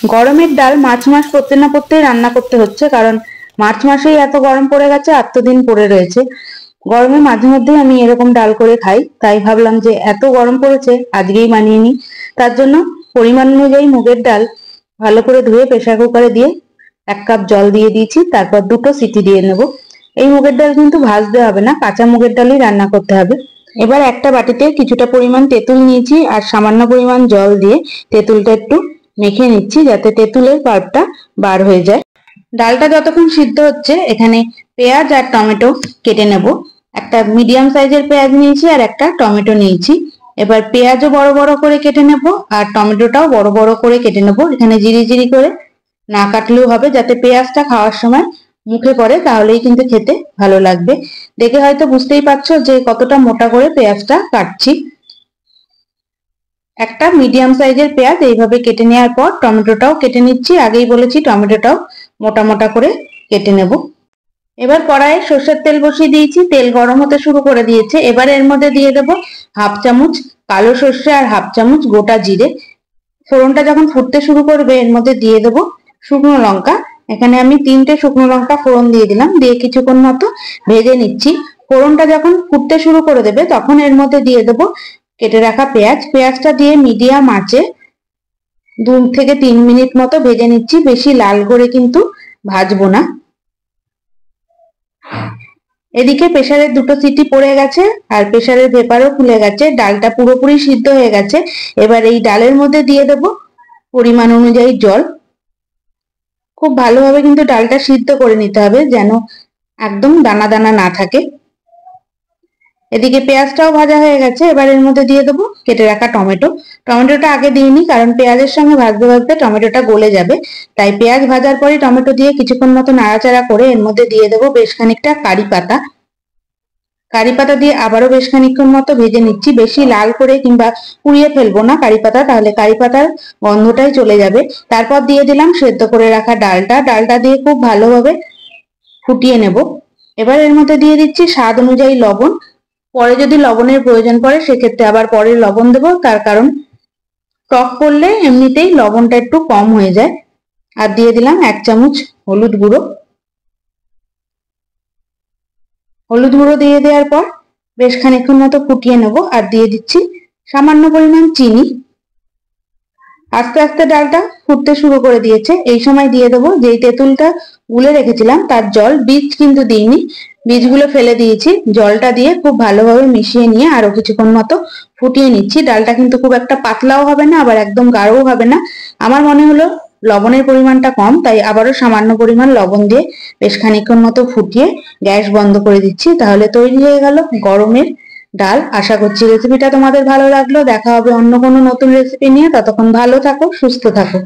গরমের ডাল মার্চ মাস পড়তে না পড়তেই রান্না করতে হচ্ছে, কারণ মার্চ মাসেই এত গরম পড়ে গেছে, আর তো দিন পড়ে রয়েছে। গরমে মাঝে মধ্যেই আমি এরকম ডাল করে খাই, তাই ভাবলাম যে এত গরম পড়েছে আজকেই বানিয়ে নিই। তার জন্য পরিমাণ অনুযায়ী মুগের ডাল ভালো করে ধুয়ে প্রেসার কুকারে দিয়ে 1 কাপ জল দিয়ে দিয়েছি, তারপর 2টো সিটি দিয়ে নেব। এই মুগের ডাল কিন্তু ভাজতে হবে না, কাঁচা মুগের ডালই রান্না করতে হবে। এবার একটা বাটিতে কিছুটা পরিমাণ তেঁতুল নিয়েছি আর সামান্য পরিমাণ জল দিয়ে তেঁতুলটা একটু মেখে নিচ্ছি, যাতে তেঁতুলের পাল্পটা বার হয়ে যায়। ডালটা যতক্ষণ সিদ্ধ হচ্ছে এখানে পেঁয়াজ আর টমেটো কেটে নেব। একটা মিডিয়াম সাইজের পেঁয়াজ নিয়েছি আর একটা টমেটো নিয়েছি। এবার পেঁয়াজও বড় বড় করে কেটে নেব আর টমেটোটাও বড় বড় করে কেটে নেব। এখানে জিরি জিরি করে না কাটলেও হবে, যাতে পেঁয়াজটা খাওয়ার সময় মুখে পড়ে, তাহলেই কিন্তু খেতে ভালো লাগবে। দেখে হয়তো বুঝতেই পারছো যে কতটা মোটা করে পেঁয়াজটা কাটছি। একটা মিডিয়াম সাইজের পেঁয়াজ এইভাবে কেটে নেওয়ার পর টমেটোটাও কেটে নিচ্ছি। আগেই বলেছি টমেটোটাও মোটা মোটা করে কেটে নেব। এবার কড়াইয়ে সর্ষের তেল বসিয়ে দিয়েছি, তেল গরম হতে শুরু করে দিয়েছে। এবার এর মধ্যে দিয়ে দেবো 1/2 চামচ কালো সর্ষে আর 1/2 চামচ গোটা জিরে। ফোড়নটা যখন ফুটতে শুরু করবে এর মধ্যে দিয়ে দেবো শুকনো লঙ্কা। এখানে আমি 3টে শুকনো লঙ্কা ফোড়ন দিয়ে দিলাম, দিয়ে কিছুক্ষণ মতো ভেজে নিচ্ছি। ফোড়নটা যখন ফুটতে শুরু করে দেবে তখন এর মধ্যে দিয়ে দেবো কেটে রাখা পেঁয়াজ। পেঁয়াজটা দিয়ে মিডিয়াম আঁচে 2 থেকে 3 মিনিট মতো ভেজে নিচ্ছি, বেশি লাল করে কিন্তু ভাজবো না। এদিকে প্রেসারের 2টো সিটি পড়ে গেছে আর প্রেসারের ভেপারও খুলে গেছে, ডালটা পুরোপুরি সিদ্ধ হয়ে গেছে। এবার এই ডালের মধ্যে দিয়ে দেব পরিমাণ অনুযায়ী জল। খুব ভালোভাবে কিন্তু ডালটা সিদ্ধ করে নিতে হবে, যেন একদম দানা দানা না থাকে। এদিকে পেঁয়াজটাও ভাজা হয়ে গেছে। এবার এর মধ্যে দিয়ে দেবো কেটে রাখা টমেটো। টমেটোটা আগে দিইনি, কারণ পেঁয়াজের সঙ্গে ভাজতে ভাজতে টমেটোটা গলে যাবে, তাই পেঁয়াজ ভাজার পরই টমেটো দিয়ে কিছুক্ষণ মতো নাড়াচাড়া করে এর মধ্যে দিয়ে দেবো বেশ খানিকটা কারি পাতা। কারি পাতা দিয়ে আবারও বেশ খানিকক্ষণ মতো ভেজে নিচ্ছি। বেশি লাল করে কিংবা পুড়িয়ে ফেলবো না কারি পাতা, তাহলে কারি পাতার গন্ধটাই চলে যাবে। তারপর দিয়ে দিলাম সেদ্ধ করে রাখা ডালটা। ডালটা দিয়ে খুব ভালোভাবে ফুটিয়ে নেব। এবার এর মধ্যে দিয়ে দিচ্ছি স্বাদ অনুযায়ী লবণ। পরে যদি লবণের প্রয়োজন পড়ে সেক্ষেত্রে আবার পরে লবণ দেবো, তার কারণ টক করলে এমনিতেই লবণটা একটু কম হয়ে যায়। আর দিয়ে দিলাম 1 চামচ হলুদ গুঁড়ো। হলুদ গুঁড়ো দিয়ে দেওয়ার পর বেশ খানিকক্ষণ মতো ফুটিয়ে নেব আর দিয়ে দিচ্ছি সামান্য পরিমাণ চিনি। আস্তে আস্তে ডালটা ফুটতে শুরু করে দিয়েছে। এই সময় দিয়ে দেবো যেই তেঁতুলটা গুলে রেখেছিলাম তার জল, বীজ কিন্তু দিইনি, বীজগুলো ফেলে দিয়েছি। জলটা দিয়ে খুব ভালোভাবে মিশিয়ে নিয়ে আরো কিছুক্ষণ মতো ফুটিয়ে নিচ্ছি। ডালটা কিন্তু খুব একটা পাতলাও হবে না, আবার একদম গাঢ়ও হবে না। আমার মনে হলো লবণের পরিমাণটা কম, তাই আবারও সামান্য পরিমাণ লবণ দিয়ে বেশ খানিকক্ষণ মতো ফুটিয়ে গ্যাস বন্ধ করে দিচ্ছি। তাহলে তৈরি হয়ে গেল গরমের ডাল। আশা করছি রেসিপিটা তোমাদের ভালো লাগলো। দেখা হবে অন্য কোনো নতুন রেসিপি নিয়ে। ততক্ষণ ভালো থাকো, সুস্থ থাকো।